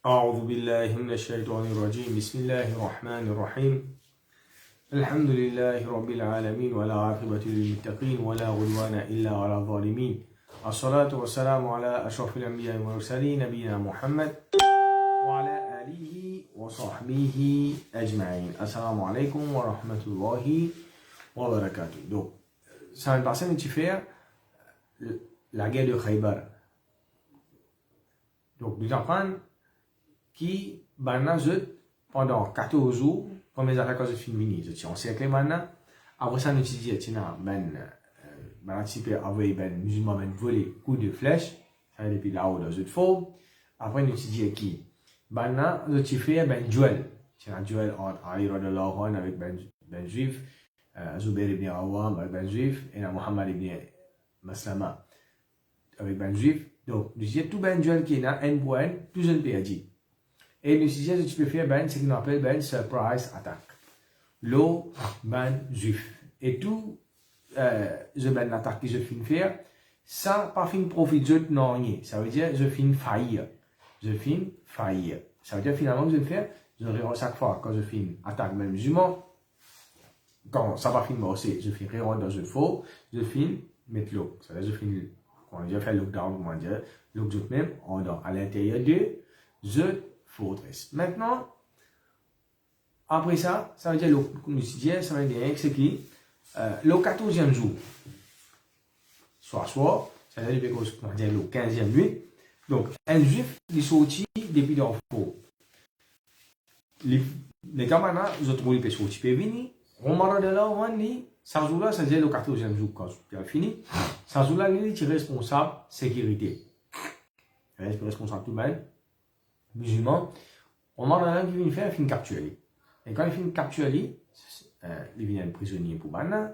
أعوذ بالله من الشيطان الرجيم بسم الله الرحمن الرحيم الحمد لله رب العالمين ولا عاقبة للمتقين ولا عدوان إلا على الظالمين الصلاة والسلام على أشرف الأنبياء والمرسلين نبينا محمد وعلى آله وصحبه أجمعين. Assalamu alaikum wa rahmatullahi wa barakatuh. Donc, ça va passer un petit faire la guerre de Khaybar. Donc, nous apprenons qui, pendant 14 jours, comme les attaques de Finmini, je tiens encerclé maintenant. Après ça, nous disons, avec musulmans, volé coup de flèche, ça veut dire depuis là-haut dans une forme. Après, nous disons qui, maintenant, nous disons, duel. C'est un duel entre Ali radiallahu anhu avec ben juif, Zubair ibn Awam avec ben juif, et Muhammad ibn Maslama avec ben juif. Donc, nous disons, tout ben duel qui est là, un point, tout un perdu. Et le sujet que tu peux faire, c'est ce qu'on appelle surprise attack. L'eau, juif. Et tout, l'attaque que je finis faire, ça, pas fin profit de non rien. Ça veut dire, je finis faillir. Ça veut dire, finalement, je vais faire, je regarde chaque fois, quand je finis attaque même musulman, quand ça va finir aussi, je finis regarder dans un faux, je finis mettre l'eau. Ça veut dire, je finis, quand je fais lockdown, comment dire, lockdown même, à l'intérieur de, forteresse. Maintenant, après ça, ça veut dire ça veut dire que c'est qui le 14e jour, soit, ça veut dire que le 15e nuit. Donc, un juif, il sortit depuis dans le faux. Les camarades, ils ont trouvé que sorti peut venir. On m'a dit là, on dit, ça veut dire le 14e jour, quand tu as fini. Ça veut dire qu'il est responsable sécurité. Il est responsable tout le monde. Musulman, on m'a dit qu'il vient faire une capture. Et quand il fait une capture, il vient un prisonnier pour Bana.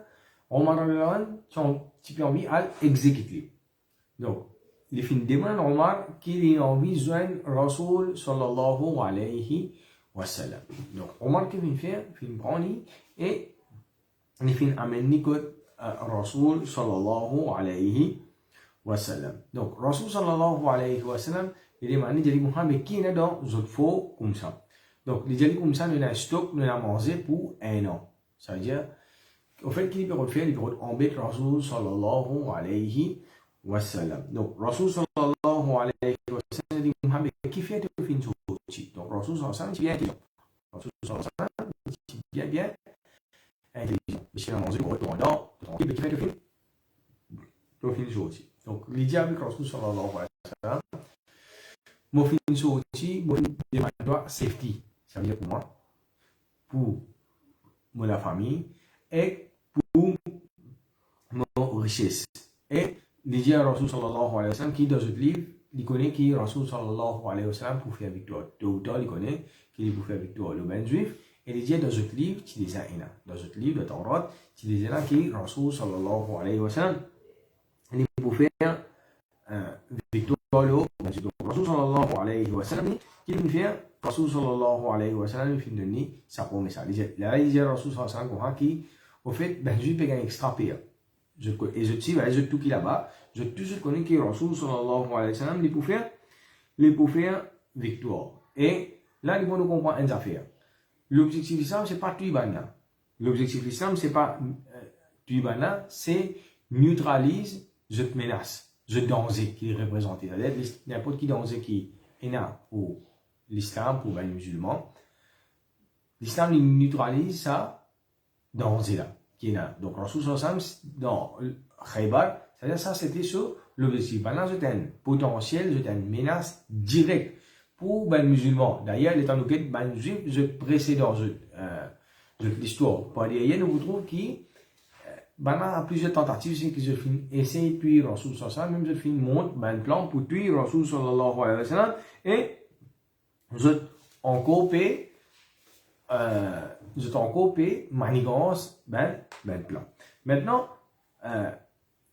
On m'a dit qu'il a un petit peu envie d'exécuter. Donc, il fait une demande à Omar qu'il a envie de joindre Rasoul sallallahu alayhi wa sallam. Donc, Omar qui vient faire, il fait une prendre et il fait amener Rasoul sallallahu alayhi wa sallam. Donc, Rasoul sallallahu alayhi wa sallam, il demande à Muhammad qui est dans un faux comme ça. Donc, les gens comme ça, nous avons un stock, nous avons mangé pour un an. Ça veut dire, au fait, qu'il peut faire, il peut embêter Rasoul sallallahu alayhi wa sallam. Donc, Rasoul sallallahu alayhi wa sallam dit Muhammad qui fait de fin sorti. Donc, Rasoul sallallahu alayhi wa sallam, bien. Rasoul sallallahu alayhi wa sallam, bien intelligent. Mais si on a mangé pour retourner, il fait de fin sorti. Donc, l'idée avec Rasoul sallallahu alayhi wa sallam, mon fin sorti, mon demande safety. Ça veut dire pour moi, pour la famille et pour mon richesse. Et l'idée à Rasoul sallallahu alayhi wa sallam qui dans ce livre, il connaît qui Rasoul sallallahu alayhi wa sallam pour faire victoire. D'autant il connaît qu'il est pour faire victoire le ben juif. Et l'idée dans ce livre, tu les as là. Dans ce livre de Taurat, tu les as là qui Rasoul sallallahu alayhi wa sallam, il est pour faire victoire le ben juif. Rasoul sallallahu alayhi wa sallam, qui veut faire Rasoul sallallahu alayhi wa sallam, il fait donner sa promesse. Là, il dit à Rasoul sallallahu alayhi wa sallam qui, au fait, ben juif peut gagner extra paix. Et je tire, je tout qui là-bas, je tout connais que Rasoul sallallahu alayhi wa sallam, il pour faire victoire. Et là, il faut nous comprendre une affaire. L'objectif de l'islam, c'est pas tuer Bana. L'objectif de l'islam, c'est pas tuer Bana, c'est neutraliser cette menace, ce danger qui est représenté. C'est-à-dire, n'importe qui danger qui est là pour l'islam, pour les musulmans. L'islam, il neutralise ça danger-là. Donc, Rasoul sallallahu alayhi wa sallam, dans Khaybar, c'est-à-dire ça, c'était sur l'objectif. Maintenant, c'est un potentiel, c'est une menace directe pour les musulmans. D'ailleurs, l'état de les juifs, je précédent l'histoire. Par derrière, nous trouvons qu'il y a plusieurs tentatives, c'est que je essaie de tuer Rasoul sallallahu alayhi wa sallam, même je finis monte un plan pour tuer Rasoul sallallahu alayhi wa sallam, et je encore paie manigance plan. Maintenant,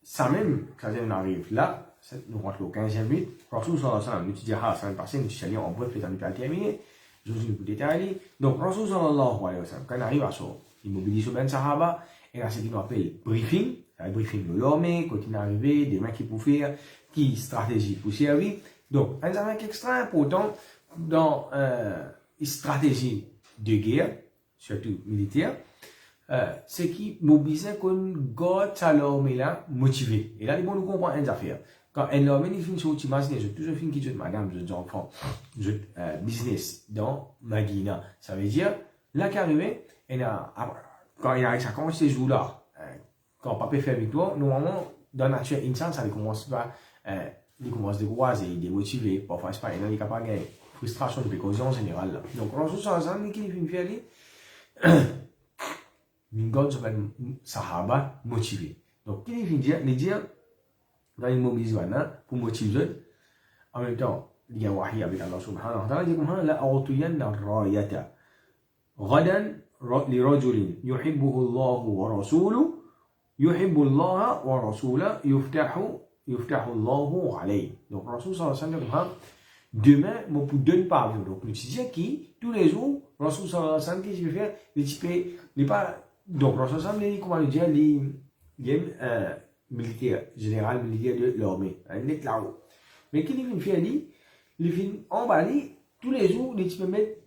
ça même, quand on arrive là, nous rentrons au 15e minute, Rasoul sallallahu alayhi wa sallam, nous disons, ça va passer, nous disons, en bref, les amis, terminé, je vous ai pour détailler. Donc, Rasoul sallallahu alayhi wa sallam, quand on arrive à ça, il mobilise Ben Sahaba, et là, c'est ce qu'on appelle briefing, le briefing de l'armée, quand il est arrivé, des mains qui pour faire, qui stratégie pour servir. Donc, un extra important, dans une stratégie de guerre, surtout militaire, c'est qui mobilise qu'on garde sa l'armée là motivée. Et là, il faut nous comprendre une affaire. Quand une armée finit sur imaginer, je toujours fini qui madame, je enfant, je business dans Magina. Ça veut dire, là qu'arrivé, quand il y a ça commence ces jours là, quand papa fait victoire, normalement, dans la nature insane, ça commence par, il commence de croiser, il est démotivé, parfois c'est pas, il est capable de frustration de cause en général là. Donc, on se sent ça, mais qui finit faire Mingon s'appelle Sahaba motivé. Donc, qui finit dire, dans une mobilisation pour motiver, en même temps, il y a un wahi avec Allah subhanahu wa ta'ala, il dit comme la a'utiyanna rayata. غدا لرجل يحبه الله ورسوله يحب الله ورسوله يفتح الله عليه. Donc Rasul sallallahu alayhi wa sallam demain moi pour donner pas donc nous disons qui tous les jours Rasul sallallahu alayhi wa sallam qui veut faire les types les pas donc Rasul sallallahu alayhi wa sallam comment le dire les militaire général militaire de l'armée net là-haut mais qui vient faire les vient emballer tous les jours les types mettre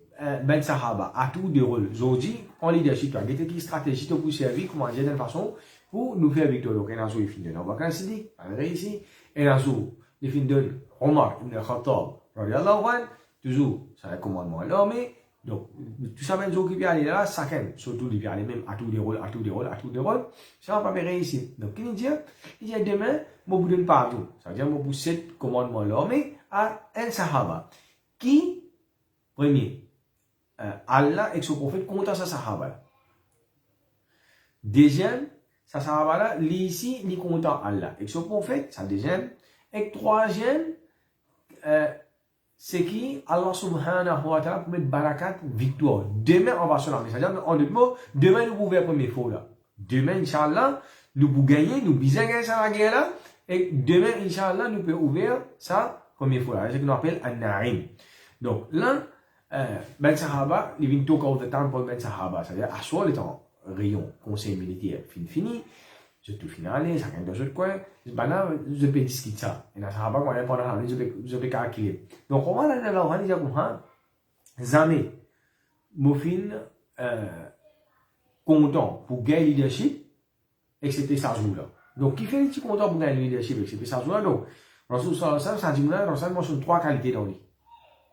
ben sahaba à tout des rôles aujourd'hui en leadership il y a des stratégies pour servir comment dire d'une façon pour nous faire victoire. Donc, il y a un jour, il on va considérer, on va ici, il y a un jour, il finit de Omar ibn Khattab, radiallahu anhu, toujours, c'est un commandement à l'armée. Donc, tout ça, même jour qui vient aller là, chacun, surtout, il vient aller même à tous les rôles, ça va pas réussir. Donc, il dit demain, moi, vous donne pas tout. Ça veut dire, moi, vous sept commandements à l'armée à un sahaba. Qui, premier, Allah et son prophète contre sa sahaba. Deuxième, ça sahaba là, ici, ni content Allah. Et son prophète, ça deuxième. Et troisième, c'est qui Allah subhanahu wa ta'ala pour mettre barakat, victoire. Demain, on va se lancer. C'est-à-dire, en deux mots, demain, nous pouvons faire première fois là. Demain, Inch'Allah, nous pouvons gagner, nous pouvons gagner ça la guerre là. Et demain, Inch'Allah, nous pouvons ouvrir ça première fois là. C'est ce qu'on appelle an-na'im. Donc, là, ben sahaba, il vient tout au temps pour ben sahaba. C'est-à-dire, à soi, le temps. Rayon conseil militaire fini je tout finalé chacun dans ce coin je peux discuter ça et là ça va pas pendant la je peux calculer donc on va là on va dire comme ça jamais mofin content pour gagner leadership excepté ça jour là donc qui fait les petits content pour gagner leadership excepté ça jour là donc Rasul sallallahu alayhi wa sallam ça dit là Rasul mentionne trois qualités dans lui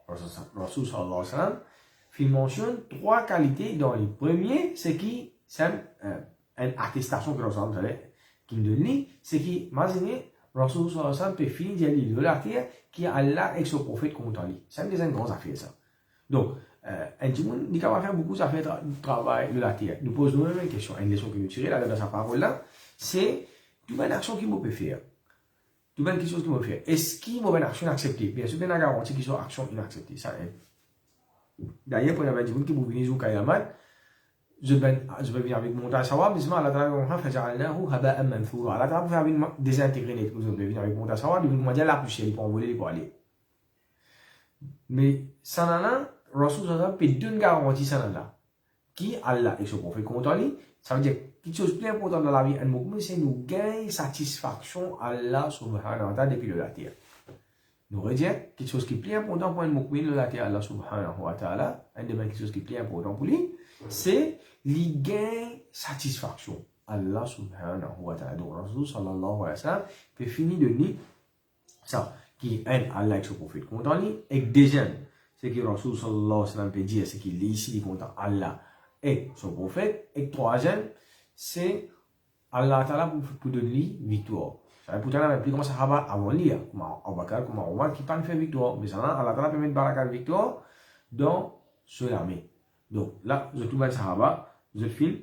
Rasul sallallahu alayhi wa sallam il mentionne trois qualités dans les premiers c'est qui c'est une attestation que Rasul qui me donne, c'est qui, imaginez, Rasul sallallahu alayhi wa sallam peut finir de dire de la terre qui a Allah et son prophète contre lui. C'est une grande affaire ça. Donc, un petit monde, il va faire beaucoup d'affaires de travail de la terre. Nous posons nous-mêmes une question, une leçon que nous tirons là dans sa parole là, c'est toute une action qu'il peut faire. Toute une chose qu'il peut faire. Est-ce qu'il peut une action acceptée? Bien sûr, il y a garanti qu'il soit action inacceptée. Ça est. D'ailleurs, pour un petit monde qui peut venir jusqu'à Yaman, je vais venir avec mon tasawwuf, mais Allah Ta'ala fajalnahu haba'an manthura. Allah Ta'ala peut venir désintégrer les choses, je vais venir avec mon tasawwuf, il va dire la poussière, il peut envoler, il peut aller. Mais ça là, Rasul sallallahu peut donner garantie ça là. Qui Allah et son prophète contre lui, ça veut dire quelque chose de plus important dans la vie, c'est nous gagner satisfaction Allah subhanahu wa ta'ala depuis la terre. Nous redire quelque chose qui est plus important pour un mu'min de la terre, Allah subhanahu wa ta'ala, quelque chose qui est plus important pour lui, c'est li gain satisfaction Allah subhanahu wa ta'ala. Donc Rasul sallallahu alayhi wa sallam peut finir de dire ça qui aime Allah et son prophète contre lui et deuxième c'est que Rasul sallallahu alayhi wa sallam peut dire c'est qu'il est ici contre Allah et son prophète et troisième c'est Allah ta'ala pour donner victoire. Ça veut dire que plus comme sahaba avant lui comme Abu Bakr comme Omar qui pas fait victoire mais ça Allah ta'ala peut mettre barakat victoire dans ce l'armée. Donc là je trouve un sahaba je filme,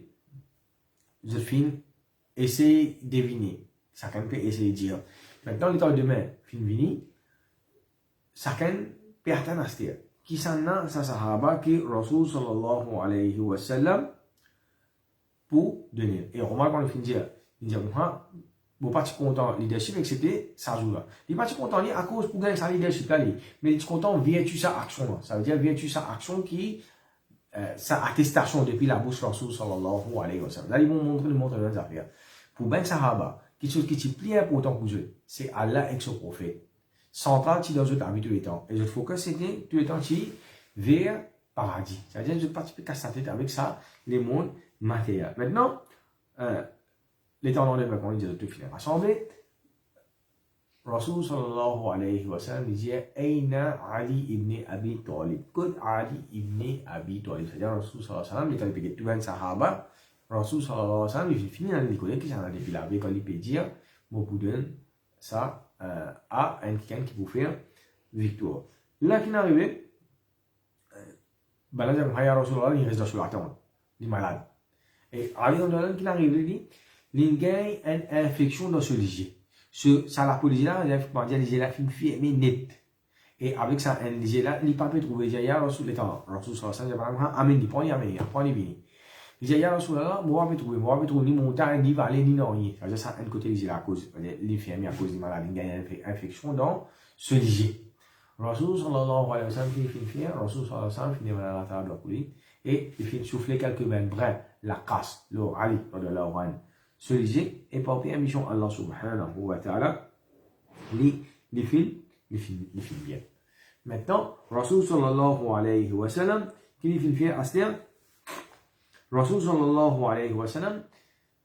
essaye de deviner. Chacun peut essayer de dire. Maintenant, le temps de demain, film vini, chacun peut atteindre à ce terre. Qui s'en a, ça sahaba qui Rasul sallallahu alayhi wa sallam pour donner. Et remarque quand le film dit, il dit, bon, pas content leadership, excepté ça joue là. Il n'est pas content à cause pour gagner sa leadership là, mais il est content vertu sa action. Ça veut dire vertu sa action qui sa attestation depuis la bouche Rasul sallallahu alayhi wa sallam. Là, ils vont montrer les affaires. Pour Ben Sahaba, quelque chose qui est plus important pour eux, c'est Allah et son prophète. central qui dans le temps, tout le temps. Et le focus c'était tout le temps qui vers paradis. C'est-à-dire, je participe à sa tête avec ça, les mondes matériels. Maintenant, les temps de maintenant, ils ont tout fini rassemblé. Rasul sallallahu alayhi wa sallam disait Aina Ali ibn Abi Talib. Kod Ali ibn Abi Talib. C'est-à-dire, Rasul sallallahu alayhi wa sallam, il a dit tout le sahaba. Rasul sallallahu alayhi wa sallam, il finit dans l'école qui s'en a depuis là, avec quand il peut dire, mon boudin, ça, à un quelqu'un qui peut faire victoire. Là, qui est arrivé, ben là, il reste dans l'attente. Il est malade. Et Ali qui est arrivé, il gagne une infection dans ce léger. Ça, la police là, il a dit la film fermée net. Et avec ça, un léger là, il n'a pas pu trouver Jaya Rasul les temps. Rasul sallallahu alayhi wa sallam, amen, il prend, il vient. Il dit, Ya Rasulallah, moi, je vais trouver ni montagne, ni vallée, ni non. C'est-à-dire, ça, un côté, il a cause, l'infirmier à cause de maladie, il y a une infection dans ce léger. Rasul sallallahu alayhi wa sallam, il finit, Rasul sallallahu alayhi wa sallam, finit à la table pour lui, et il finit souffler quelques mains, bref, la casse, le Ali, de la Oran. Ce léger, et par permission Allah subhanahu wa ta'ala, les films bien. Maintenant, Rasul sallallahu alayhi wa sallam, qui les films à ce Rasul sallallahu alayhi wa sallam,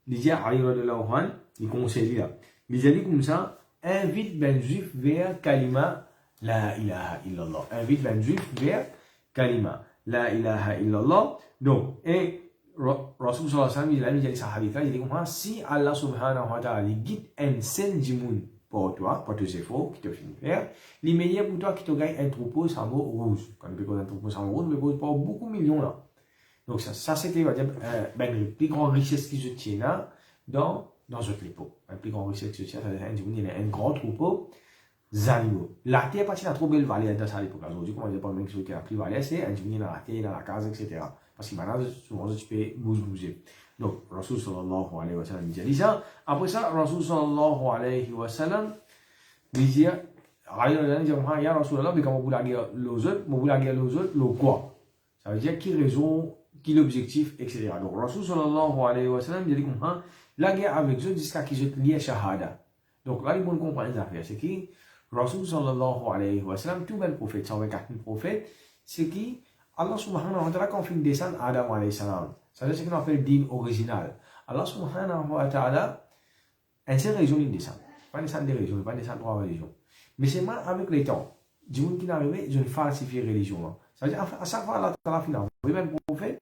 il dit à Ali radiallahu anhu, il conseille là. Il dit comme ça, invite ben juif vers kalima la ilaha illallah. Invite ben juif vers kalima la ilaha illallah. Donc, et Rasul sallallahu alayhi wa sallam, il a dit ça hadith là, il dit comme ça, si Allah subhanahu wa ta'ala, il guide un seul jimoun pour toi, pour tes efforts qui te finissent faire, les meilleurs pour toi qui te gagne un troupeau sans mot rouge. Quand tu peux un troupeau sans mot rouge, tu peux pas beaucoup de millions là. Donc ça c'était une plus grande richesse qui se tient là dans un troupeau. Une plus grande richesse qui se tient, c'est un grand troupeau d'animaux. La terre partie à trop belle vallée dans cette époque. Aujourd'hui, comment dire pas même chose qui a pris vallée, c'est un dans la terre, dans la case, etc. Parce que maintenant, souvent, tu peux bouger. Donc, Rasul sallallahu alayhi wa sallam dit ça. Après ça, Rasul sallallahu alayhi wa sallam dit, Ya Rasulallah, mais comment vous la guerre les autres, le quoi? Ça veut dire qui raison, qui l'objectif, etc. Donc, Rasul sallallahu alayhi wa sallam dit comme ça, la guerre avec eux jusqu'à qu'ils se lient à shahada. Donc là, il faut comprendre les affaires. C'est qui Rasul sallallahu alayhi wa sallam, tout le prophète, 124 000 prophètes, c'est qui Allah subhanahu wa ta'ala quand il descend Adam alayhi salam. Ça veut dire ce qu'on appelle le din original. Allah subhanahu wa ta'ala, une seule religion il descend. Pas descendre des religions, pas descendre trois religions. Mais c'est mal avec les temps. Du monde qui n'arrive, je ne falsifie religion. Ça veut dire à chaque fois Allah ta'ala finit. Vous voyez même prophète,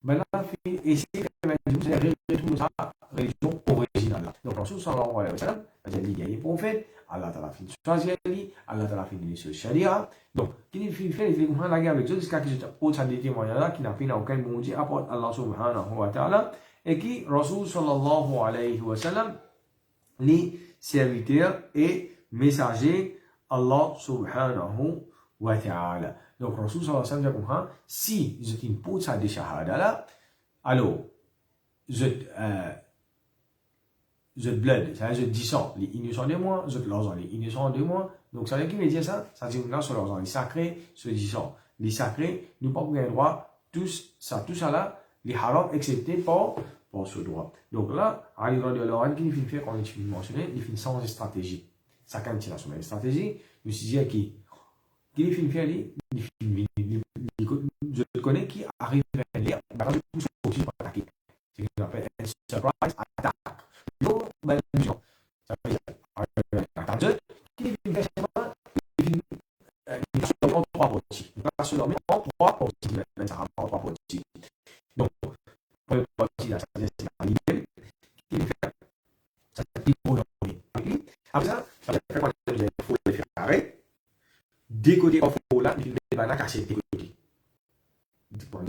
ben là, et c'est sa religion originale. Donc, Rasul sallallahu alayhi wa sallam, il y a des prophètes, Allah ta'ala finit choisir lui, Allah ta'ala finit sur Sharia. Donc, qui fait les gens la guerre avec eux jusqu'à ce qu'ils apportent des témoignages qui n'a pas aucun bon Dieu apporte Allah subhanahu wa ta'ala et qui Rasul sallallahu alayhi wa sallam, les serviteurs et messagers Allah subhanahu wa ta'ala. Donc, Rasul sallallahu alayhi wa sallam comprend si je impose ça des shahada là, alors je blood, c'est-à-dire je descends les innocents de moi, je l'argent les innocents de moi. Donc, ça veut dire qui veut dire ça? Ça veut dire que là, sur l'argent, les sacrés, se disant, les sacrés, nous pas le droit, tout ça là, les haram, excepté pour ce droit. Donc là, Ali radiallahu anhu, qui fait, quand il mentionné, il fait sans stratégie. Ça, quand il a son stratégie, je me suis dit, qui fait faire, je connais qui arrive à lire, je pousse aussi pour attaquer. C'est ce qu'on appelle un surprise attack. Yo, ben, ça veut dire, attendez, qui fait en trois parties. Pas seulement en trois parties, mais ça en trois parties. Donc, première partie, ça veut dire c'est la ligne, qui fait, ça veut dire pour l'envoyer. Après ça, ça veut dire qu'il faut le faire arrêter. Décoder en faux là, il va la casser, décoder. Ça veut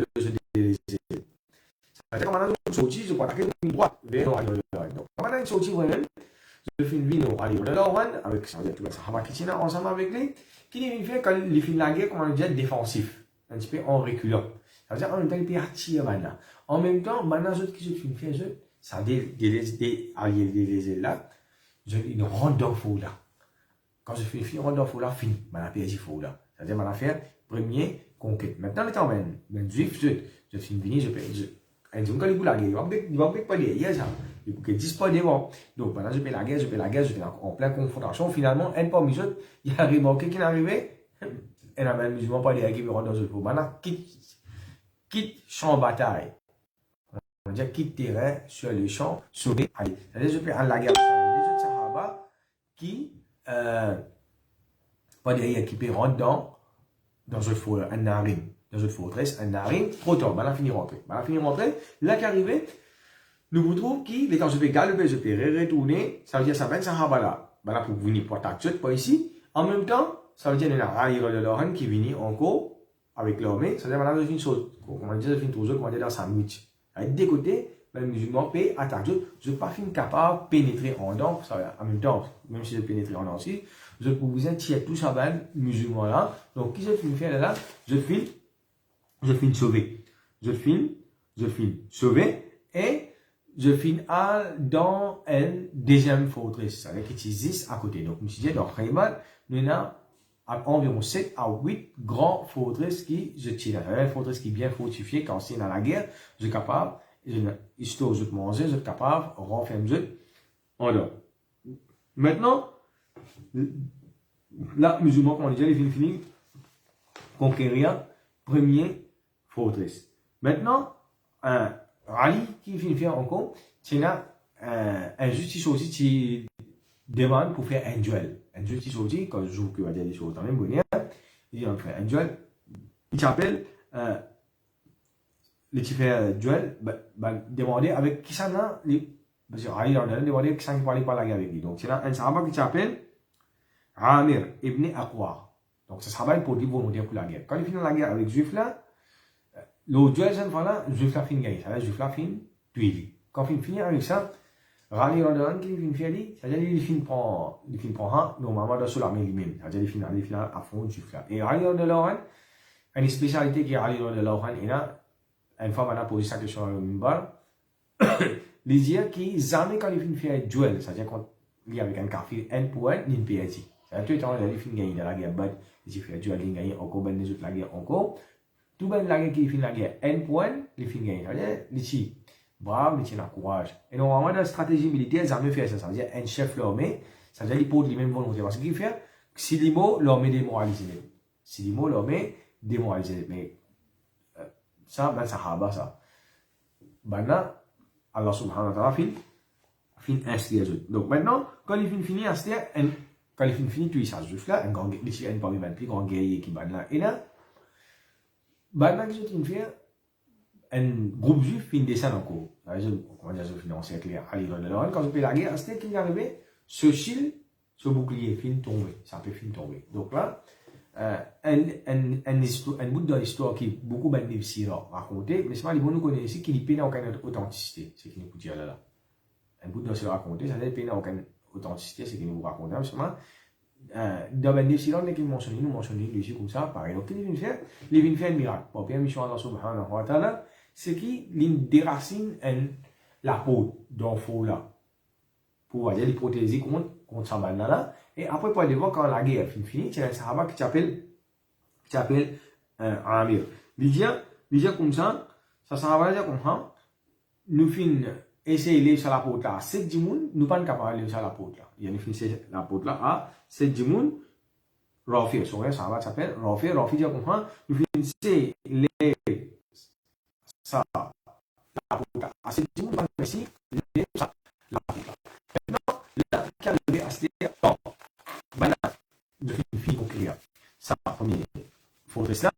dire que maintenant, je sortis, je peux attaquer une droite vers l'oriental. Donc, maintenant, je sortis moi-même, je fais une vidéo avec ça, tout le Sahaba qui tient ensemble avec lui, qui vient faire quand il fait la guerre, comme on dit, défensif, un petit peu en reculant. Ça veut dire en même temps, il peut attirer maintenant. En même temps, maintenant, ceux qui se font faire, ça des alliés là, ils rentrent dans le faux là. Quand je fais une rentre dans le faux là, fini, maintenant, il faux là. C'est-à-dire, maintenant, faire premier conquête. Maintenant, le temps, juif, je fais une vidéo, je un jour, quand il vous la guerre, il va pas dire, il y a ça. il faut que 10 pas devant. Donc, pendant que je fais la guerre, j'étais en pleine confrontation. Finalement, un parmi eux, il a remarqué qu'il est arrivé, et la même musulman pas derrière qui veut rentrer dans le feu. Maintenant, quitte champ de bataille. On dit quitte terrain sur le champ, sauver. Allez, c'est-à-dire, je fais la guerre. Les autres Sahaba qui, pas derrière, qui peut rentrer dans un narim. Dans une forteresse, un narim, trop tard. Maintenant, fini rentrer. Là qui arrivé, nous vous trouvons qu'il, les temps je vais galoper, je vais retourner, ça veut dire ça va être Sahaba là. Maintenant, pour venir pour attaquer, pas ici. En même temps, ça veut dire qu'il y a un railleur de l'Oran qui vient encore avec l'armée. Ça veut dire maintenant, je finis chose. Comment dire, je finis toujours, comment dire, dans sandwich. Avec des côtés, les musulmans peuvent attaquer. Je ne suis pas capable de pénétrer en dedans. En même temps, même si je pénétrer en dedans aussi, je peux vous tirer tout ça, ben, musulmans là. Donc, qui je finis faire là? Je finis sauver. Je finis sauver. Et je finis dans une deuxième forteresse. C'est-à-dire qu'il existe à côté. Donc, je me suis dit, dans Khaybar, nous avons environ 7 à 8 grandes forteresses qui je tiens. Une forteresse qui est bien fortifiée quand c'est dans la guerre, je suis capable, histoire de manger, je suis capable de renfermer en dehors. Maintenant, là, musulmans, comme on dit, ils finissent conquérir première forteresse. Maintenant, Ali qui finit faire encore, c'est un justice aussi qui demande pour faire un duel. Un justice aussi, quand je joue que va dire des choses dans les bonheur, il va faire un duel. Il s'appelle, le qui fait un duel, demander avec qui ça n'a, parce que Ali a demandé qui ça ne parlait pas la guerre avec lui. Donc c'est là un sahaba qui s'appelle Amir ibn Aqwa. Donc ce sahaba pour dire volontaire pour la guerre. Quand il finit la guerre avec les Juifs là, le duel cette fois-là, les Juifs là finissent gagner. Ça veut dire les Juifs là finissent tuer. Quand il finit avec ça, Rani Rodon qui finit faire lui, c'est-à-dire il finit prend un, normalement dans sur l'armée lui-même. C'est-à-dire il finit à fond les Juifs là. Et Rani Rodon, une spécialité qui est Rani Rodon, il y a une fois on a posé sa question à l'Umbar, il dit qu'il jamais quand il finit faire un duel, c'est-à-dire quand il y a avec un kafir, un pour un, il peut être. C'est-à-dire tout le temps il finit gagner dans la guerre, il fait un duel, il gagne encore, ben les autres la guerre encore. Tout ben la guerre qui finit la guerre, un pour un, il finit gagner. C'est-à-dire il dit brave, mais il a courage. Et normalement dans la stratégie militaire, jamais fait ça. Ça veut dire un chef l'armée, ça veut dire il pose les mêmes volontés. Parce qu'il fait, si l'imo l'armée démoralisé. Si l'imo l'armée démoralisé. Mais ça, ben sahaba ça. Maintenant, Allah subhanahu wa ta'ala fin instruire les autres. Donc maintenant, quand il finit instruire, quand il finit tuer ça, juste là, un grand guerrier, un parmi les plus grands guerriers qui ban là. Et là, maintenant que je fais, un groupe juif finit descendre encore. Comment dire, je finis en cercle Ali Rodon. Quand je fais la guerre, c'était qu'il y arrivait, ce shield, ce bouclier finit tomber. Ça peut finir tomber. Donc là, un bout de l'histoire qui est beaucoup difficile à raconter, mais c'est pas les bons nous connaissent ici qui n'y n'a aucune authenticité. C'est ce qu'il nous dire là. Un bout de l'histoire à raconter, ça n'a aucune authenticité, c'est ce qu'il nous raconte. Seulement, dans le difficile, on est qu'il mentionne, nous mentionnons ici comme ça, pareil. Donc, il vient faire un miracle. Pour bien mission Allah subhanahu wa ta'ala, c'est qu'il déracine la peau d'un faux là. Pour dire, les protéger contre sa banane là. Et après, pour aller voir quand la guerre est finie, il y a un sahaba qui s'appelle Amir. Il dit comme ça sahaba dit comme ça, nous finissons essayer de sur la porte là, 7 djimoun, nous pas capables de aller sur la porte là. Il y a une fin la porte là à 7 djimoun, Rafi, son vrai sahaba s'appelle Rafi dit comme ça, nous finissons les ça, la porte là, à 7 djimoun, pas ici, les ça, la porte là. Maintenant, là, qui arrive à se dire, bon, voilà, je finis conclure ça, premier forteresse là,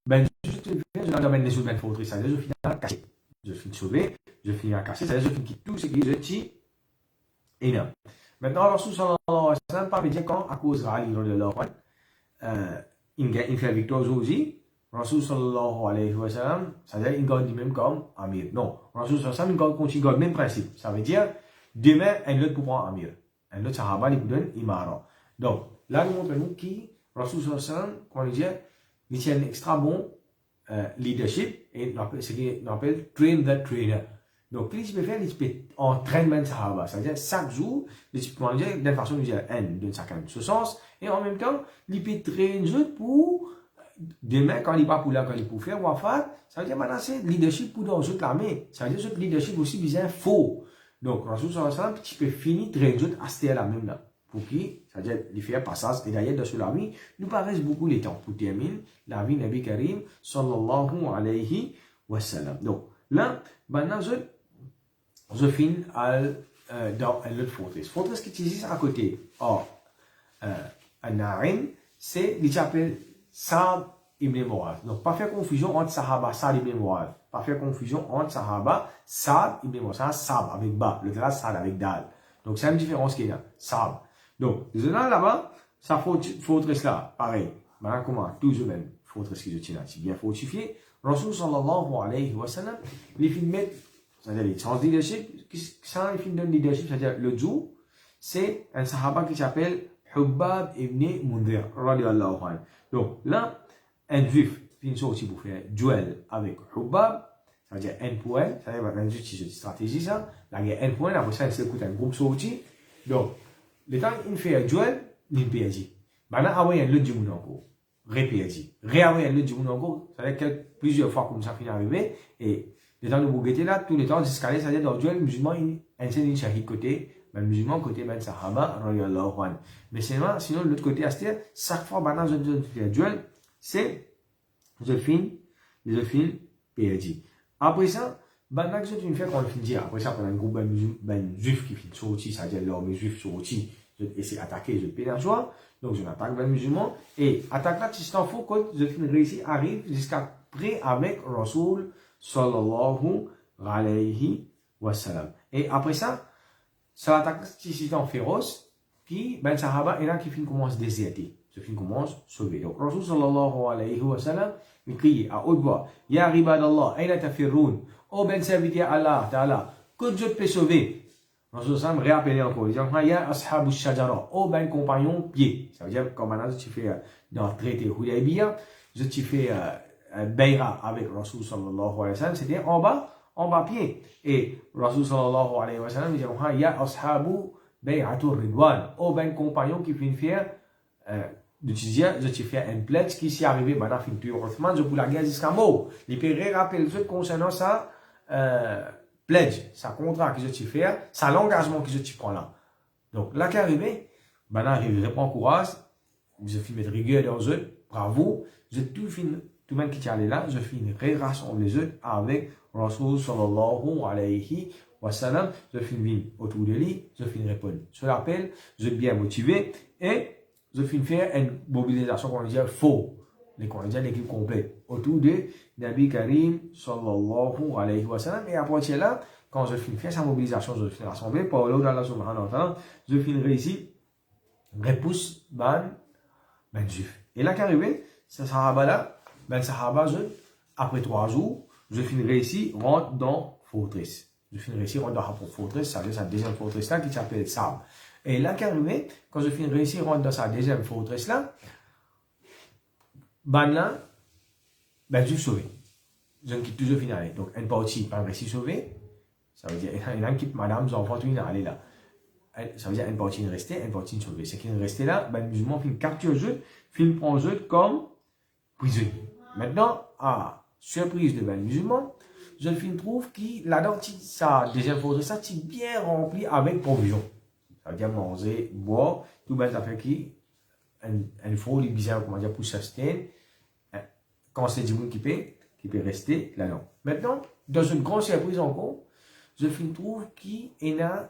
ben, je l'amène les autres forteresses, c'est-à-dire, je finis à cacher. Je finis sauver, je finis à casser, c'est-à-dire, je finis tout ce qui est petit et non. Maintenant, Rasul sallallahu alayhi wa sallam, pas me dire quand, à cause de Ali radhiyallahu anhu, il fait victoire aussi, Rasul sallallahu alayhi wa sallam, c'est-à-dire, il gagne même comme Amir. Non, Rasul sallallahu alayhi wa sallam, il continue le même principe. Ça veut dire, demain, un autre pour prendre Amir. Un autre sahaba, il vous donne Imara. Donc, là, nous montrons qui, Rasul sallallahu alayhi wa sallam, quand il dit, il tient un extra bon leadership, et ce qu'on appelle train the trainer. Donc, qu'est-ce qu'il peut faire? Il peut entraînement sahaba. C'est-à-dire, chaque jour, il peut dire, d'une façon, il dit, donne chacun ce sens, et en même temps, il peut traîner pour demain, quand il va pour là, quand il pour faire wafat, ça veut dire maintenant c'est leadership pour dans toute l'armée. Ça veut dire que leadership aussi bien faux. Donc, Rasul sallallahu alayhi wa sallam, tu peux finir très vite à ce là même là. Pour qui, ça veut dire, il fait un passage, et d'ailleurs, dans la vie, nous paraissent beaucoup les temps pour terminer la vie de Nabi Karim, sallallahu alayhi wa sallam. Donc, là, maintenant, je finis dans une autre forteresse. Forteresse qui existe à côté, An-Na'im, c'est, il s'appelle Sa'd ibn Mu'adh. Donc, pas faire confusion entre Sahaba, Sa'd ibn Mu'adh. Pas faire confusion entre Sahaba, Sa'd ibn Mu'adh. C'est un Sab avec Ba, le classe Sa'd avec Dal. Donc, c'est une différence qu'il y a. Sab. Donc, là-bas, ça forteresse là, pareil. Maintenant, comment? Toujours même, forteresse qui se tient là, c'est bien fortifié. Rasul sallallahu alayhi wa sallam, les films mettent, c'est-à-dire les sens leadership, sans les films de leadership, c'est-à-dire le jour, c'est un sahaba qui s'appelle Hubbab ibn Mundhir, radiallahu anhu. Donc, là, un juif, il sorti pour faire duel avec Hubbab, c'est-à-dire un point, c'est-à-dire un juif, stratégie, ça, la guerre un point, après ça, il s'écoute un groupe sorti. Donc, le temps il fait un duel, il perd. Maintenant, il y a l'autre du monde encore. Répétit. Réavoir l'autre du monde encore. Ça veut dire que plusieurs fois comme ça finit arrivé. Et le temps de Bougueté là, tout le temps d'escalader, c'est-à-dire dans le duel, le musulman, il enseigne une shahid côté, le musulman côté, ben sahaba, radiallahu anhu. Mais sinon, l'autre côté, c'est-à-dire, chaque fois, maintenant, je fais un duel, c'est, je finis, perdu. Après ça, maintenant que je fais quand on finit, après ça, pendant un groupe, ben juif qui finit sorti, c'est-à-dire l'homme juif sorti, je essaie d'attaquer, je paie la joie. Donc, je m'attaque vers le musulman. Et attaque là, si c'est en faux, quand je finis réussi, arrive jusqu'à près avec Rasul sallallahu alayhi wa sallam. Et après ça l'attaque si c'est en féroce, qui, ben, sahaba, et là, qui finit commence à déserter. Je finis commence à sauver. Donc, Rasul sallallahu alayhi wa sallam, il crie à haute voix, Ya ribadallah, aina tafirroun, oh ben serviteur Allah, ta'ala, que Dieu peut sauver. Rasul sallam réappelé encore, il dit, Ya ashabu shajara, oh ben compagnon pied. Ça veut dire, comme maintenant, tu fais dans le traité Hudaybiyah, je te fais Bayra avec Rasul sallallahu alayhi wa sallam, c'était en bas pied. Et Rasul sallallahu alayhi wa sallam, il dit, Ya ashabu bay'atur ridwan, oh ben compagnon qui finit faire, d'utiliser, je te fais un pledge qui s'est arrivé, maintenant, fin de Othman, je pour la guerre jusqu'à mort. Il peut rappeler ce concernant ça, pledge, sa contrat que je te fais, ça l'engagement que je te prends là. Donc, là qui est arrivé, maintenant, il reprend courage, je finis mettre rigueur dans eux, bravo, je tout le monde qui est allé là, je finis rassembler les eux avec Rasul sallallahu alayhi wa sallam, je finis autour de lui, je finis répondre sur l'appel, je suis bien motivé et je finis faire une mobilisation qu'on dit faux, qu'on dit l'équipe complète autour de Nabi Karim sallallahu alayhi wa sallam. Et après là, quand je finis faire sa mobilisation, je finis rassembler, par l'eau d'Allah subhanahu wa ta'ala, je finis réussir, repousse ben juif. Et là qu'arrivé, ce sahaba là, ben sahaba, après 3 jours, je finis réussir, rentre dans forteresse. Je finis réussir, rentre dans la forteresse, ça veut dire sa deuxième forteresse là qui s'appelle Sab. Et là qu'arrivé, quand je finis réussir, rentre dans sa deuxième forteresse là, ben là, ben juif sauvé. Je quitte toujours fini aller. Donc, une partie, pas réussi sauvé, ça veut dire, il a quitte madame, les enfants, tout il aller là. Ça veut dire une partie restée, une partie sauvée. Ce qui est resté là, ben, le musulman finit capture eux, finit prendre eux comme prisonnier. Maintenant, à surprise de ben, le musulman, je finis trouve qu'il là-dedans, sa deuxième forteresse, ça, c'est bien rempli avec provisions. Ça veut dire manger, boire, tout ben, ça fait qui, une folie bizarre, comment dire, pour s'abstenir, quand c'est du monde qui peut rester là-dedans. Maintenant, dans une grande surprise encore, je finis trouve qu'il y a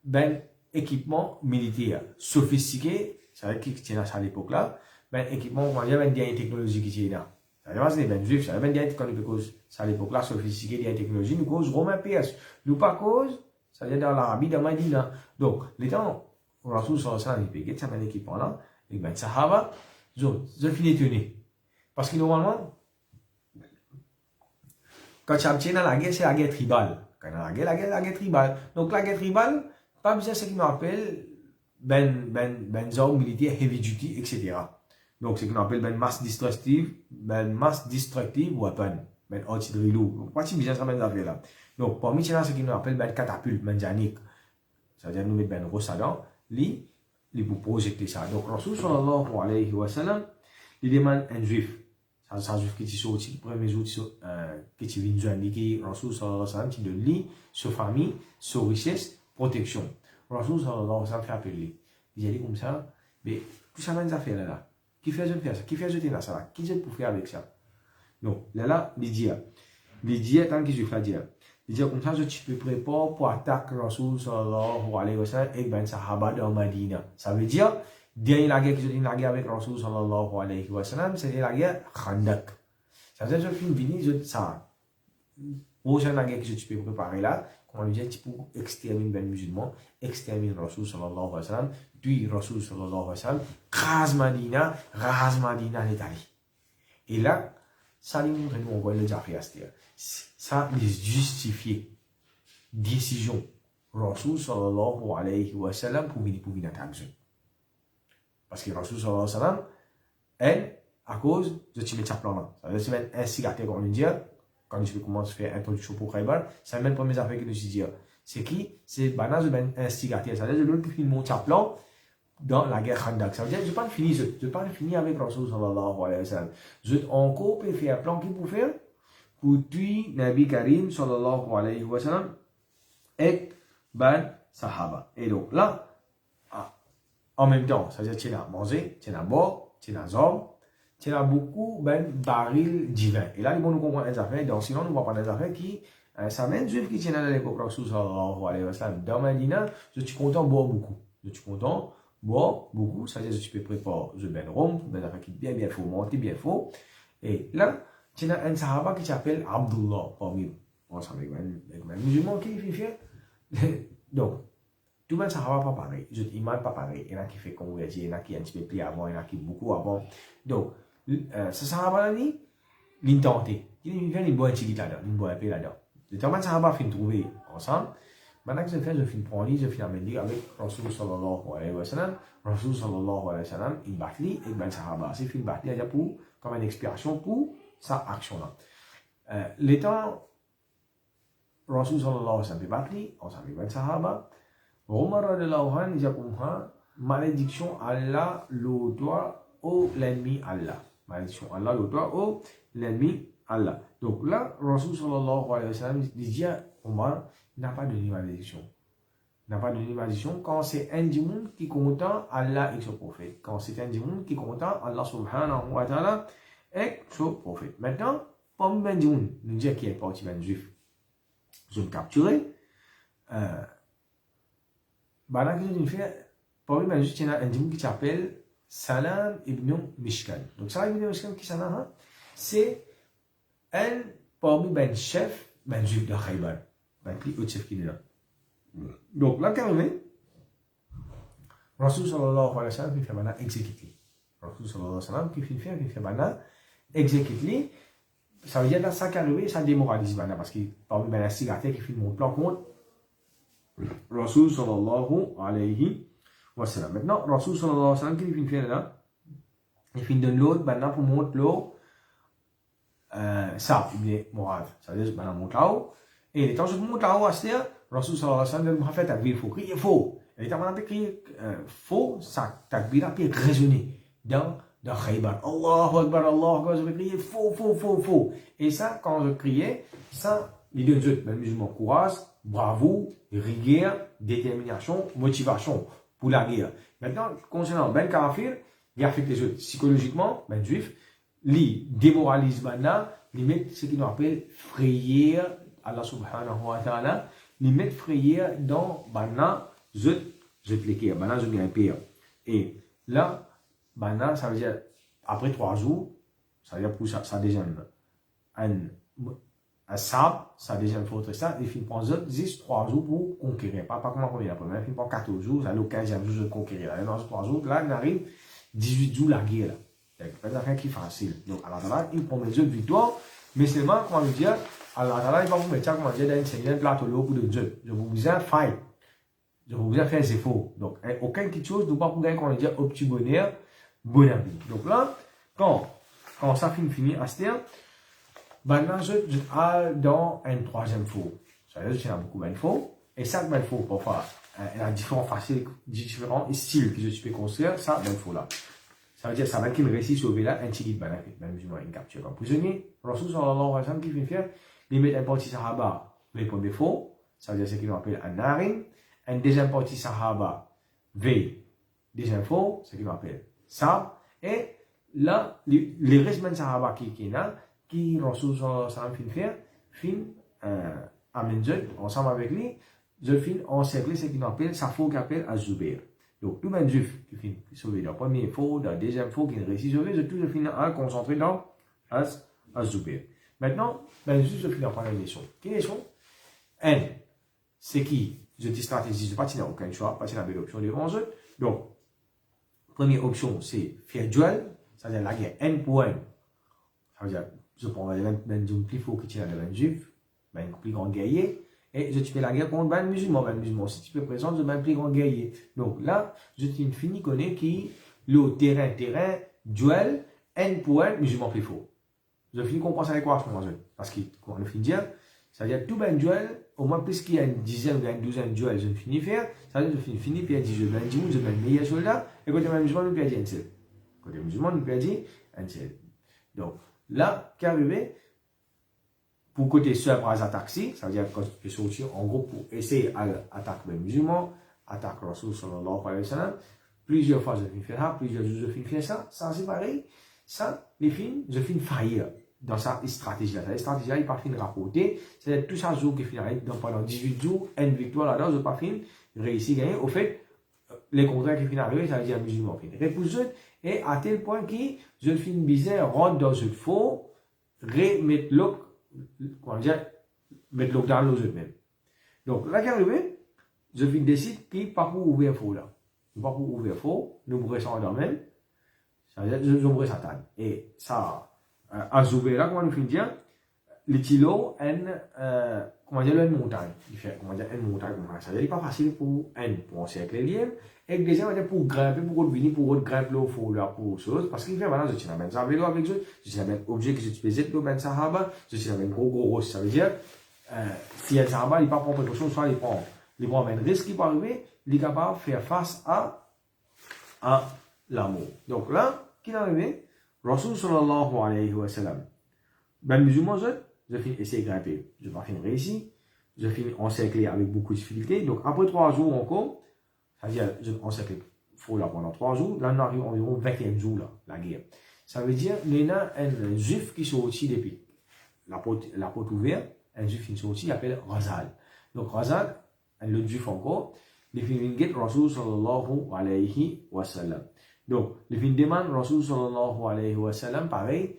ben équipement militaire sophistiqué, ça veut dire qu'il tient à l'époque là, ben équipement, on va dire, ben des technologies qui tiennent là. Ça veut dire, c'est ben juif, ça veut dire, quand nous cause, ça à l'époque là, sophistiqué, des technologies, nous cause Romain PS. Nous pas cause, ça veut dire dans l'Arabie, dans Madina. Donc, les temps, Rasul sallallahu alayhi wa sallam, il ça, ben équipement là, et ben sahaba, je finis tenu. Parce que normalement, quand tu as la guerre, c'est la guerre tribale. Quand la guerre tribale. Donc la guerre tribale, pas besoin de ce qu'on appelle ben armes militaires heavy duty, etc. Donc ce qu'on appelle ben mass destructive weapon, ben artillerie lourde. Donc pas si besoin de ça ben affaire là. Donc parmi ces ce qu'on appelle ben catapulte, ben janik. C'est-à-dire nous mettre ben rossadan, li pour projeter ça. Donc Rasul sallallahu alayhi wa sallam, il demande un juif. Ça juif qui est sorti, premier jour, qui est venu joindre, qui Rasoul sallallahu alayhi wa sallam, qui donne lui, sa famille, sa richesse, protection. Rasoul sallallahu alayhi wa sallam fait appeler. Il dit comme ça, mais tout ça, les affaires là. Qui fait faire ça? Qui fait jeter ça là? Qui est pour faire avec ça? Non, là, il dit, tant que je fais dire. Il dit comme ça, tu peux préparer pour attaquer Rasoul sallallahu alayhi wa sallam et ben sahaba dans Madina. Ça veut dire, dernière la guerre qui j'ai la guerre avec Rasoul sallallahu alayhi wa sallam, c'était la guerre Khandak. Ça veut dire que je finis venir, ça. Prochaine la guerre que tu peux préparer là, comment dire, tu peux exterminer les musulmans, exterminer Rasoul sallallahu alayhi wa sallam, puis Rasoul sallallahu alayhi wa sallam, ras Madina l'Italie. Et là, ça nous montre nous envoyer le Jafri Astir. Ça les justifier décision Rasoul sallallahu alayhi wa sallam pour venir attaquer. Parce que Rasoul sallallahu alayhi wa sallam, elle, à cause de ce petit plan là, ça veut dire que c'est un instigateur qu'on dit, quand je commence à faire introduction pour Khaybar, c'est même la première affaire que nous disons. C'est qui? C'est Banaz ben instigateur. Ça veut dire que l'autre qui filme mon plan dans la guerre Khandak. Ça veut dire que je ne vais pas finir avec Rasoul sallallahu alayhi wa sallam. Je vais encore faire un plan qui pour faire pour tuer Nabi Karim sallallahu alayhi wa sallam et ben sahaba. Et donc là, en même temps, ça veut dire que tu as mangé, tu as boire, tu as hommes, tu as beaucoup ben barils divins. Et là, ils vont nous comprendre les affaires. Donc sinon, nous ne voit pas des affaires qui ça mène juif qui tient dans l'époque Rasoul sallallahu alayhi wa sallam. Dans Medina, je suis content boire beaucoup. Je suis content boire beaucoup. Ça veut dire que tu peux préparer je ben rhum, ben affaire qui bien faux, monter bien faux. Et là, tu as un sahaba qui s'appelle Abdullah parmi nous. Ensemble avec un musulman qui fait donc tout le monde sahaba pas pareil, je imam pas pareil. Il y en a qui fait convertir, il y en a qui un petit peu plus avant, il y en a qui beaucoup avant. Donc, ce sahaba là, il tenté. Il vient, il boit un petit là-dedans, il boit un peu là-dedans. Le temps que sahaba fin trouver ensemble, maintenant que je fin prendre, je fin amener avec Rasoul sallallahu alayhi wa sallam. Rasoul sallallahu alayhi wa sallam, il bat li et ben sahaba. C'est fin bat li pour comme une expiation pour sa action là. Le temps Rasoul sallallahu alayhi wa sallam bat li, ensemble avec ben sahaba. Omar radiallahu anhu dit comme ça, malédiction Allah le doigt au l'ennemi Allah. Malédiction Allah le doigt au l'ennemi Allah. Donc là, Rasoul sallallahu alayhi wa sallam dit Omar n'a pas donné malédiction. N'a pas donné malédiction quand c'est un du monde qui est content Allah et son prophète. Quand c'est un du monde qui est content Allah subhanahu wa ta'ala et son prophète. Maintenant, comme un du monde nous dit qu'il est parti d'un juif, je le capturer. Là, que je fais, parmi les juifs, il y a un dimanche qui s'appelle Salam ibn Mishkan. Donc, Salam ibn Mishkan, qui c'est un parmi les chefs, les juifs de Khaybar. Les plus hauts chefs qui sont là. Donc, là, quand même, Rasoul sallallahu alayhi wa sallam, il fait maintenant exécuter. Rasoul sallallahu alayhi wa sallam, qui fait maintenant exécuter. Ça veut dire que ça qui arrive, ça démoralise maintenant, parce que parmi les instigateurs qui filment mon plan contre Rasoul sallallahu alayhi wa sallam. Maintenant, Rasoul sallallahu alayhi wa sallam, qu'est-ce qu'il fait là? Il fait de l'autre, maintenant, pour montrer l'eau, ça, il est moral. Ça veut dire que maintenant, monte là-haut. Et les temps, je monte là-haut à ce moment, Rasoul sallallahu alayhi wa sallam, il m'a fait takbir, il faut crier faux. Et les temps, maintenant, crier faux, ça, takbir, a pu résonner dans Khaybar. Allahu Akbar, Allahu Akbar, je vais crier faux. Et ça, quand je criais, ça, les deux autres, les musulmans, courage, bravo, rigueur, détermination, motivation pour la guerre. Maintenant, concernant Ben Kafir, il affecte les autres psychologiquement, Ben Juif, il démoralise maintenant, il met ce qu'il appelle frayeur, Allah subhanahu wa ta'ala, il met frayeur dans maintenant, je l'équerre, maintenant je gagne pire. Et là, maintenant, ça veut dire, après 3 jours, ça veut dire pour ça déjà un sable, ça déjà une forteresse, il finit par 3 jours pour conquérir. Pas comment combien la première, il finit par 14 jours, ça le 15e jour de conquérir. Là, dans 3 jours, là, il arrive 18 jours la guerre. C'est pas rien qui est facile. Donc, Allah, il promet Dieu de victoire, mais seulement, comment je veux dire, Allah, il va vous mettre, comment dire, dans un plateau pour de Dieu. Je vous besoin de fight. Je vous besoin de faire des efforts. Donc, aucune petite chose, nous pas pour gagner, comment dire, au petit bonheur, bonheur. Donc là, quand ça finit à ce terme, maintenant, je suis dans un 3e four. Ça veut dire qu'il y a beaucoup de fours. Et chaque four, parfois, il y a différents styles que je peux construire, ça, four là. Ça veut dire ça va qu'il réussit à sauver là, un petit ben musulman, il capture comme prisonnier. Rasul sallallahu alayhi wa sallam qui fait faire, il met un parti sahaba, les premiers faux, ça veut dire ce qu'il appelle un narin, un deuxième parti sahaba, V, deuxième faux, ce qu'il appelle ça, et là, les restes de sahaba qui là, qui Rasul sallallahu alayhi wa sallam fait faire, amène ensemble avec lui, je finis encercler ce qu'il appelle, sa faux qui appelle Az-Zubair. Donc, tout le juif qui finit sauvé dans le premier faux, dans le deuxième faux qui réussit à sauver, je tout finit à concentrer dans Az-Zubair. Maintenant, ben, juste je finis par la leçon. Quelle leçon? N, c'est qui? Je dis stratégie, je ne pas aucun choix, pas belle option devant eux. Donc, première option, c'est faire duel, c'est-à-dire la guerre N pour N. Ça veut dire, je prends un plus faux qui tient le juif, ben, un plus grand guerrier. Et je fais la guerre contre les musulmans. Si tu peux présenter, je vais plus grand guerrier. Donc là, je t'ai fini connaît qui, le terrain, duel, N pour N, musulman plus faux. Je finis comprendre ça avec quoi à ce moment-là. Parce que, quand on finit dire, c'est-à-dire tout ben duel, au moins plus qu'il y a une dizaine ou une douzaine de duels, je finis faire, ça veut dire je finis puis je vais dire, je vais le meilleur soldat, et quand les musulmans, nous perdons un seul. Quand les musulmans, nous perdons un seul. Donc là, qu'est arrivé? Pour côté seul par attaque, ça veut dire que tu peux sortir en groupe pour essayer d'attaquer les musulmans, attaquer le Rasul sallallahu alayhi wa sallam. Plusieurs fois, je finis faire ça, plusieurs jours, je finis faire ça. Ça, c'est pareil. Ça, les films, je finis faillir dans sa stratégie. La stratégie, il n'est pas fini rapporter. C'est-à-dire, tout ça, jour qui finit pendant 18 jours, une victoire là-dedans, je n'ai pas fini réussi à gagner. Au fait, les contrats qui finissent arriver, ça veut dire musulmans finissent. Et à tel point que je finis bizarre, rentre dans ce faux, remettre l'autre. Comment dire, mettre le dans l'eau même. Donc, là qui arrive, je décide qu'il pas pour ouvrir faux là. Pas pour ouvrir faux, nous pourrons ça dans même. Ça veut dire, je pourrais Satan. Et ça, à Zoubé là, comment nous finit dire, les kilos, comment dire, une montagne. Il fait, comment dire, une montagne, ça veut dire, pas facile pour encercler les et deuxième, pour grimper, pour revenir, pour grimper le faux là, pour chose, parce qu'il fait, voilà, je tiens la même ça vélo avec eux, je tiens la même objet que je faisais, le même sahaba, je tiens la même gros, ça veut dire, si un sahaba, il part prendre précaution, soit il prend un risque qui peut arriver, il est capable de faire face à l'amour. Donc là, qui est arrivé? Rasul sallallahu alayhi wa sallam. Ben, musulman, je finis essayer de grimper, je pas fini réussir, je finis encerclé avec beaucoup de difficultés, donc après 3 jours encore, c'est-à-dire, on sait qu'il faut là pendant 3 jours. Là, on arrive environ 21 jours, là, la guerre. Ça veut dire, il y a un juif qui sortit depuis la porte ouverte, un juif qui sortit, il s'appelle Razal. Donc, Razal, le juif encore, il fait une guette Rasul sallallahu alayhi wa sallam. Donc, il fait une demande Rasul sallallahu alayhi wa sallam, pareil,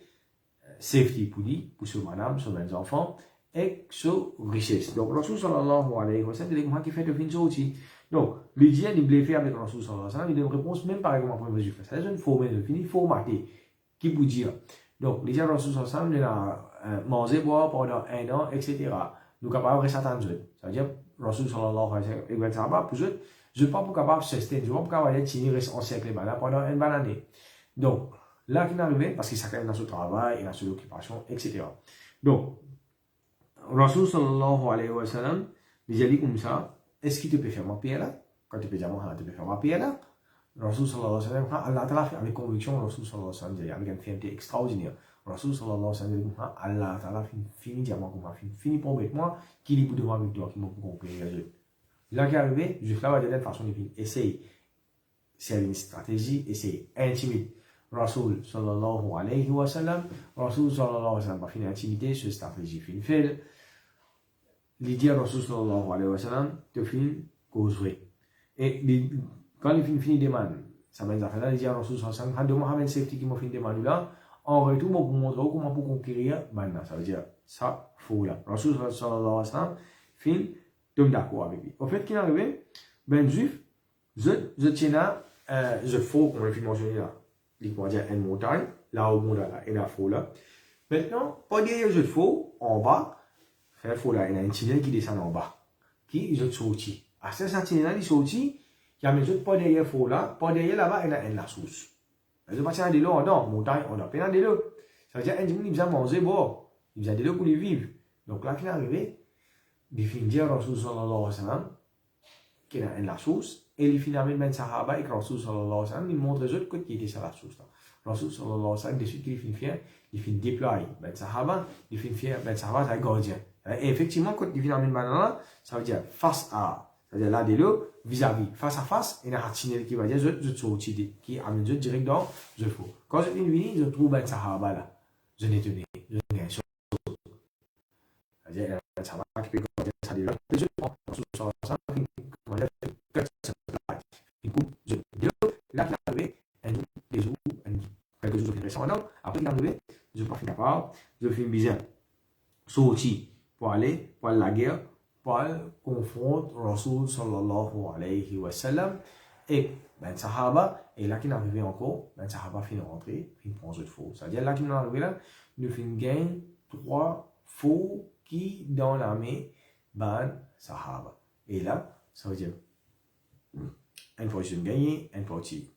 safety pour lui, pour ce madame, sur les enfants, et sur richesse. Donc, Rasul sallallahu alayhi wa sallam, il est qui fait de fin sorti. Donc, l'idée, il voulait faire avec le Rasul sallallahu alayhi wa sallam, il a une réponse même par exemple après Jésus. Ça, c'est une formule, il finit formaté, qui peut dire. Donc, l'idée, le Rasul sallallahu alayhi wa sallam, il a mangé, boire pendant 1 an, etc. Nous capables de rester attendre. C'est-à-dire, le Rasul sallallahu alayhi wa sallam, je ne suis pas capable de se tester, je ne suis pas capable de tenir en cercle pendant une bonne année. Donc, là, qui est arrivé, parce qu'il s'est dans son travail, dans son occupation, etc. Donc, Rasul sallallahu alayhi wa sallam, il a dit comme ça, est-ce qu'il te peut faire ma paix là? Quand tu peux dire, tu peux faire ma paix là? Rasul sallallahu alayhi wa sallam, Allah ta'ala fait avec conviction, Rasul sallallahu alayhi wa sallam, avec une fierté extraordinaire. Rasul sallallahu alayhi wa sallam, Allah ta'ala fini dire moi comment fini pour mettre moi, qui est pour devant victoire, qui m'a pour comprendre. Là qui est arrivé, je fais la de façon de finir. Essaye, c'est une stratégie, essaye, intimide. Rasul sallallahu alayhi wa sallam, Rasul sallallahu alayhi wa sallam, va finir intimidé, cette stratégie finit fait. L'idée de Rasul sallallahu alayhi wa sallam, te finit causerie. Et quand il finit demande, ça m'a dit là, l'idée de Rasul sallallahu alayhi wa sallam, Mohamed safety qui m'a fini demande là, en retour, pour montrer comment pour conquérir, maintenant, ça veut dire, ça, faux là. Rasul sallallahu alayhi wa sallam, finit, tombe d'accord avec lui. Au fait, qu'il est arrivé, ben, juif, je tiens là, je faux, comme on l'a mentionné là, il va dire une montagne, là au montagne là, et la faux là. Maintenant, pas derrière je faux, en bas, faire faux là, il y a un tunnel qui descend en bas, qui je sorti. À ce tunnel là, il sorti, il y a mes autres pas derrière faux là, pas derrière là-bas, il y a la source. Je passe à de l'eau, non, montagne, on a peine de l'eau. Ça veut dire, un dimanche, il vient manger, bon, il vient de l'eau pour les vivre. Donc là, qu'il est arrivé, il finit dire Rasul sallallahu alayhi wa sallam, qui est la source, et il finalement ben sahaba et Rasul sallallahu alayhi wa sallam, il montre les autres côtés qui étaient sur la source là. Rasul sallallahu alayhi wa sallam, de suite qu'il finit faire, il finit déployer ben sahaba, il finit faire ben sahaba c'est un gardien. Et effectivement, quand il finalement ben là, ça veut dire face à, c'est-à-dire là des deux vis-à-vis, face à face, et il y a un tunnel qui va dire je sorti qui amène je direct dans je faux. Quand je viens, je trouve ben sahaba là, je n'ai tenu, je n'ai rien. C'est-à-dire ben sahaba qui peut garder ça déjà. Je prends Rasul sallallahu alayhi wa sallam. Là, il arrivé, quelques jours récemment, après il est arrivé, je ne suis pas capable, je fais une bizarre. Sorti pour aller la guerre, pour confronter Rasul sallallahu alayhi wa sallam, et ben Sahaba, et là qu'il est arrivé encore, ben Sahaba finit rentrer, finit prendre de faux. C'est-à-dire là qu'il est arrivé là, nous finit gagner 3 faux qui dans l'armée, ben Sahaba. Et là, ça veut dire, une fois qu'ils ont gagné, une fois qu'ils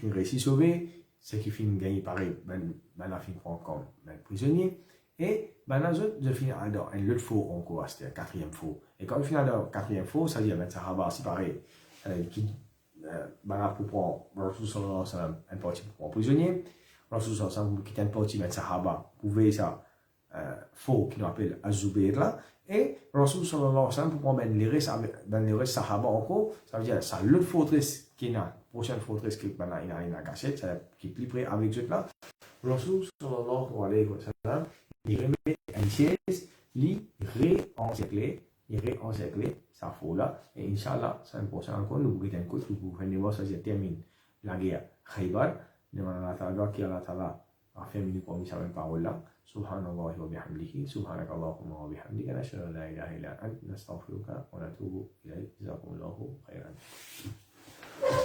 ont réussi à sauver, c'est qu'ils finissent gagner pareil, ben la fin prend comme prisonnier, et ben la autre, je finis dans un autre faux encore, c'était un 4e faux. Et quand je finis dans le 4e faux, ça veut dire ben Sahaba, c'est pareil, qui ben là pour prendre Rasul sallallahu alayhi wa sallam, un parti pour prendre prisonnier, Rasul sallallahu alayhi wa sallam qui est un parti ben Sahaba, pouvait ça faux qui nous appelle Az-Zubayr là, et Rasul sallallahu alayhi wa sallam pour prendre ben les Sahaba encore, ça veut dire ça l'autre forteresse qui est là, prochaine forteresse qui est là, il a une cachette, qui est plus près avec eux là, Rasul sallallahu alayhi wa sallam, il remet une chaise, il réencerclé, ça faut là, et Inch'Allah, c'est un prochain encore, nous vous un coup, vous venez voir ça, je termine la guerre Khaybar, nous allons attendre qui Allah Ta'ala a fait une comme ça, même parole là. سبحان الله وبحمده سبحانك اللهم وبحمدك نشهد أن لا إله إلا أنت نستغفرك ونتوب إليك جزاكم الله خيرا